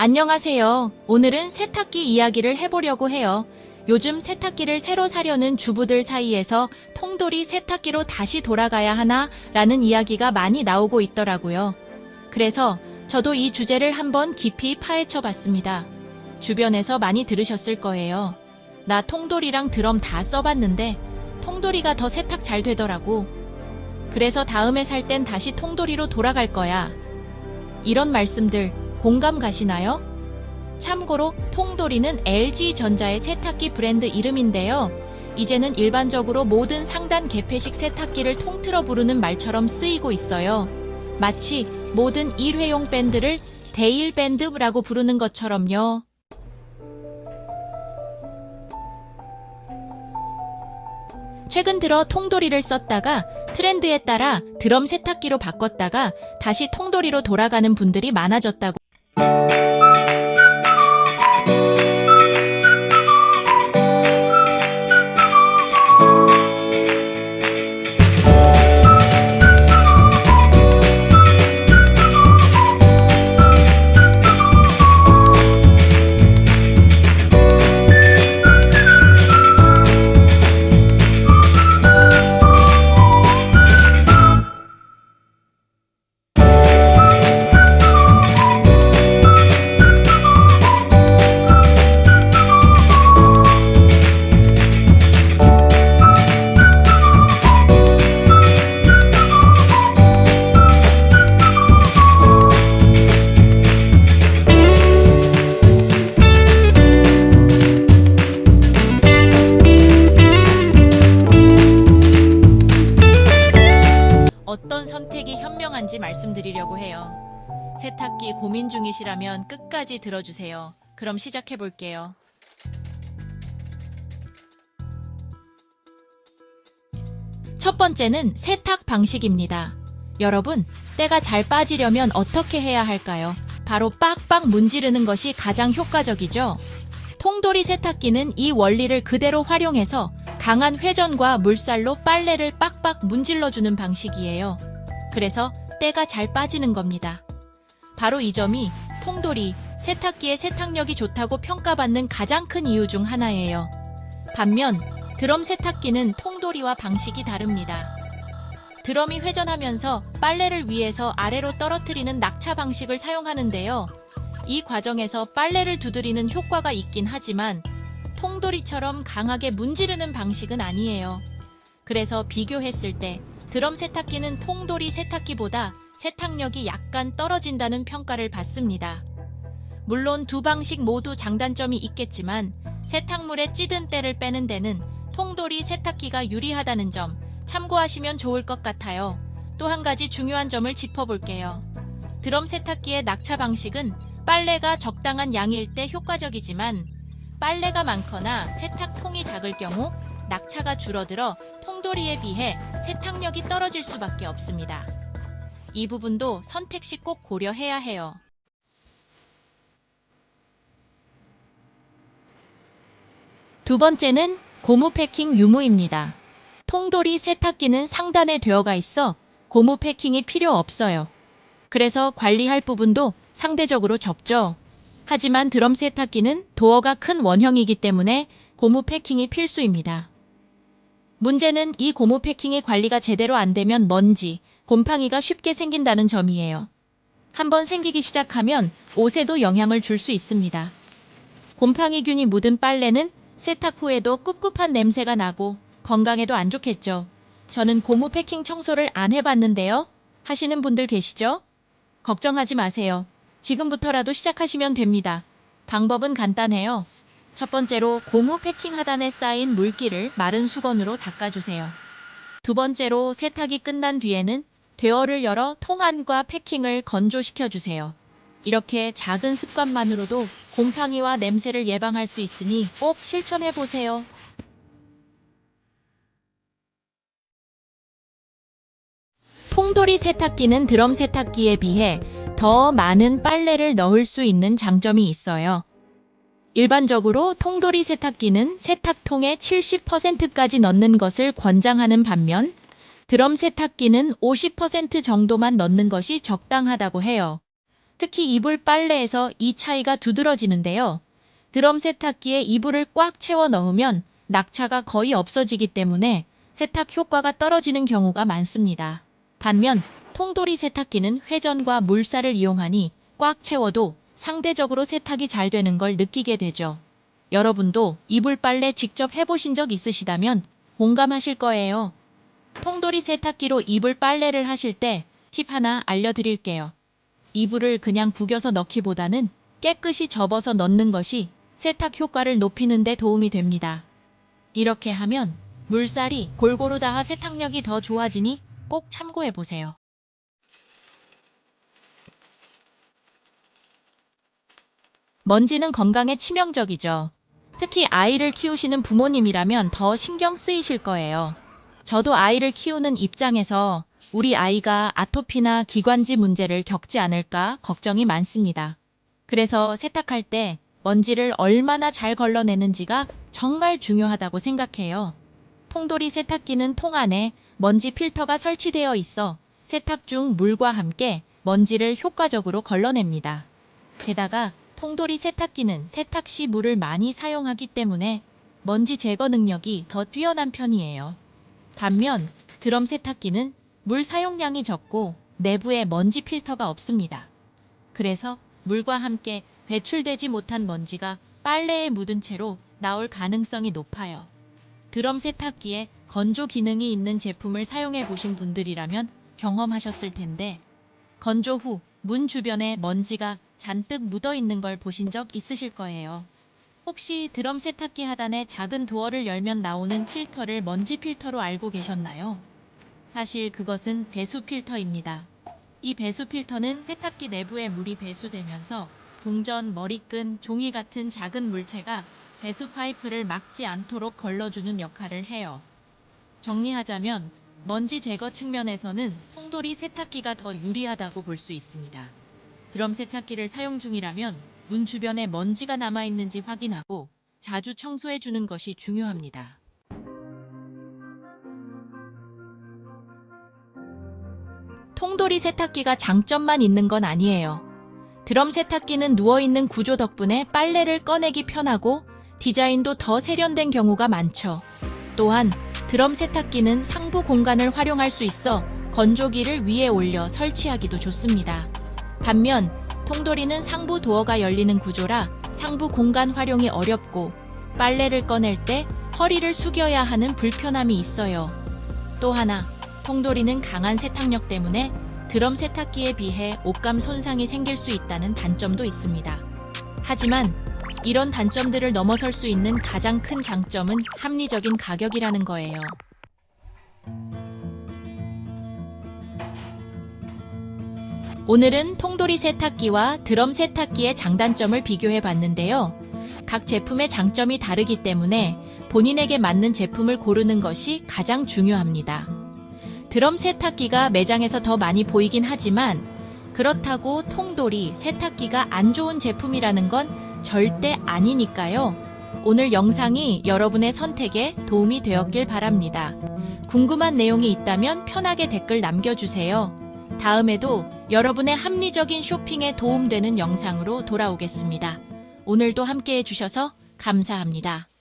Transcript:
안녕하세요. 오늘은 세탁기 이야기를 해보려고 해요. 요즘 세탁기를 새로 사려는 주부들 사이에서 통돌이 세탁기로 다시 돌아가야 하나? 라는 이야기가 많이 나오고 있더라고요. 그래서 저도 이 주제를 한번 깊이 파헤쳐 봤습니다. 주변에서 많이 들으셨을 거예요. 나 통돌이랑 드럼 다 써봤는데 통돌이가 더 세탁 잘 되더라고. 그래서 다음에 살 땐 다시 통돌이로 돌아갈 거야. 이런 말씀들 공감 가시나요? 참고로 통돌이는 LG전자의 세탁기 브랜드 이름인데요. 이제는 일반적으로 모든 상단 개폐식 세탁기를 통틀어 부르는 말처럼 쓰이고 있어요. 마치 모든 일회용 밴드를 데일밴드라고 부르는 것처럼요. 최근 들어 통돌이를 썼다가 트렌드에 따라 드럼 세탁기로 바꿨다가 다시 통돌이로 돌아가는 분들이 많아졌다고. 어떤 선택이 현명한지 말씀드리려고 해요. 세탁기 고민 중이시라면 끝까지 들어주세요. 그럼 시작해 볼게요. 첫 번째는 세탁 방식입니다. 여러분, 때가 잘 빠지려면 어떻게 해야 할까요? 바로 빡빡 문지르는 것이 가장 효과적이죠. 통돌이 세탁기는 이 원리를 그대로 활용해서 강한 회전과 물살로 빨래를 빡빡 문질러주는 방식이에요. 그래서 때가 잘 빠지는 겁니다. 바로 이 점이 통돌이 세탁기의 세탁력이 좋다고 평가받는 가장 큰 이유 중 하나예요. 반면 드럼 세탁기는 통돌이와 방식이 다릅니다. 드럼이 회전하면서 빨래를 위에서 아래로 떨어뜨리는 낙차 방식을 사용하는데요. 이 과정에서 빨래를 두드리는 효과가 있긴 하지만 통돌이처럼 강하게 문지르는 방식은 아니에요. 그래서 비교했을 때 드럼 세탁기는 통돌이 세탁기보다 세탁력이 약간 떨어진다는 평가를 받습니다. 물론 두 방식 모두 장단점이 있겠지만 세탁물에 찌든 때를 빼는 데는 통돌이 세탁기가 유리하다는 점 참고하시면 좋을 것 같아요. 또 한 가지 중요한 점을 짚어볼게요. 드럼 세탁기의 낙차 방식은 빨래가 적당한 양일 때 효과적이지만 빨래가 많거나 세탁통이 작을 경우 낙차가 줄어들어 통돌이에 비해 세탁력이 떨어질 수밖에 없습니다. 이 부분도 선택 시 꼭 고려해야 해요. 두 번째는 고무 패킹 유무입니다. 통돌이 세탁기는 상단에 되어가 있어 고무 패킹이 필요 없어요. 그래서 관리할 부분도 상대적으로 적죠. 하지만 드럼 세탁기는 도어가 큰 원형이기 때문에 고무 패킹이 필수입니다. 문제는 이 고무 패킹이 관리가 제대로 안 되면 먼지, 곰팡이가 쉽게 생긴다는 점이에요. 한번 생기기 시작하면 옷에도 영향을 줄 수 있습니다. 곰팡이균이 묻은 빨래는 세탁 후에도 꿉꿉한 냄새가 나고 건강에도 안 좋겠죠. 저는 고무 패킹 청소를 안 해봤는데요. 하시는 분들 계시죠? 걱정하지 마세요. 지금부터라도 시작하시면 됩니다. 방법은 간단해요. 첫 번째로 고무 패킹 하단에 쌓인 물기를 마른 수건으로 닦아주세요. 두 번째로 세탁이 끝난 뒤에는 대어를 열어 통 안과 패킹을 건조시켜주세요. 이렇게 작은 습관만으로도 곰팡이와 냄새를 예방할 수 있으니 꼭 실천해보세요. 통돌이 세탁기는 드럼 세탁기에 비해 더 많은 빨래를 넣을 수 있는 장점이 있어요. 일반적으로 통돌이 세탁기는 세탁통에 70%까지 넣는 것을 권장하는 반면 드럼 세탁기는 50% 정도만 넣는 것이 적당하다고 해요. 특히 이불 빨래에서 이 차이가 두드러지는데요. 드럼 세탁기에 이불을 꽉 채워 넣으면 낙차가 거의 없어지기 때문에 세탁 효과가 떨어지는 경우가 많습니다. 반면 통돌이 세탁기는 회전과 물살을 이용하니 꽉 채워도 상대적으로 세탁이 잘 되는 걸 느끼게 되죠. 여러분도 이불 빨래 직접 해보신 적 있으시다면 공감하실 거예요. 통돌이 세탁기로 이불 빨래를 하실 때 팁 하나 알려드릴게요. 이불을 그냥 구겨서 넣기보다는 깨끗이 접어서 넣는 것이 세탁 효과를 높이는 데 도움이 됩니다. 이렇게 하면 물살이 골고루 닿아 세탁력이 더 좋아지니 꼭 참고해 보세요. 먼지는 건강에 치명적이죠. 특히 아이를 키우시는 부모님이라면 더 신경 쓰이실 거예요. 저도 아이를 키우는 입장에서 우리 아이가 아토피나 기관지 문제를 겪지 않을까 걱정이 많습니다. 그래서 세탁할 때 먼지를 얼마나 잘 걸러내는지가 정말 중요하다고 생각해요. 통돌이 세탁기는 통 안에 먼지 필터가 설치되어 있어 세탁 중 물과 함께 먼지를 효과적으로 걸러냅니다. 게다가 통돌이 세탁기는 세탁 시 물을 많이 사용하기 때문에 먼지 제거 능력이 더 뛰어난 편이에요. 반면 드럼 세탁기는 물 사용량이 적고 내부에 먼지 필터가 없습니다. 그래서 물과 함께 배출되지 못한 먼지가 빨래에 묻은 채로 나올 가능성이 높아요. 드럼 세탁기에 건조 기능이 있는 제품을 사용해 보신 분들이라면 경험하셨을 텐데 건조 후 문 주변에 먼지가 잔뜩 묻어 있는 걸 보신 적 있으실 거예요. 혹시 드럼 세탁기 하단에 작은 도어를 열면 나오는 필터를 먼지 필터로 알고 계셨나요? 사실 그것은 배수 필터입니다. 이 배수 필터는 세탁기 내부에 물이 배수되면서 동전, 머리끈, 종이 같은 작은 물체가 배수 파이프를 막지 않도록 걸러주는 역할을 해요. 정리하자면 먼지 제거 측면에서는 통돌이 세탁기가 더 유리하다고 볼 수 있습니다. 드럼 세탁기를 사용 중이라면 문 주변에 먼지가 남아있는지 확인하고 자주 청소해 주는 것이 중요합니다. 통돌이 세탁기가 장점만 있는 건 아니에요. 드럼 세탁기는 누워있는 구조 덕분에 빨래를 꺼내기 편하고 디자인도 더 세련된 경우가 많죠. 또한 드럼 세탁기는 상부 공간을 활용할 수 있어 건조기를 위에 올려 설치하기도 좋습니다. 반면 통돌이는 상부 도어가 열리는 구조라 상부 공간 활용이 어렵고 빨래를 꺼낼 때 허리를 숙여야 하는 불편함이 있어요. 또 하나, 통돌이는 강한 세탁력 때문에 드럼 세탁기에 비해 옷감 손상이 생길 수 있다는 단점도 있습니다. 하지만 이런 단점들을 넘어설 수 있는 가장 큰 장점은 합리적인 가격이라는 거예요. 오늘은 통돌이 세탁기와 드럼 세탁기의 장단점을 비교해 봤는데요. 각 제품의 장점이 다르기 때문에 본인에게 맞는 제품을 고르는 것이 가장 중요합니다. 드럼 세탁기가 매장에서 더 많이 보이긴 하지만 그렇다고 통돌이 세탁기가 안 좋은 제품이라는 건 절대 아니니까요. 오늘 영상이 여러분의 선택에 도움이 되었길 바랍니다. 궁금한 내용이 있다면 편하게 댓글 남겨주세요. 다음에도 여러분의 합리적인 쇼핑에 도움되는 영상으로 돌아오겠습니다. 오늘도 함께해 주셔서 감사합니다.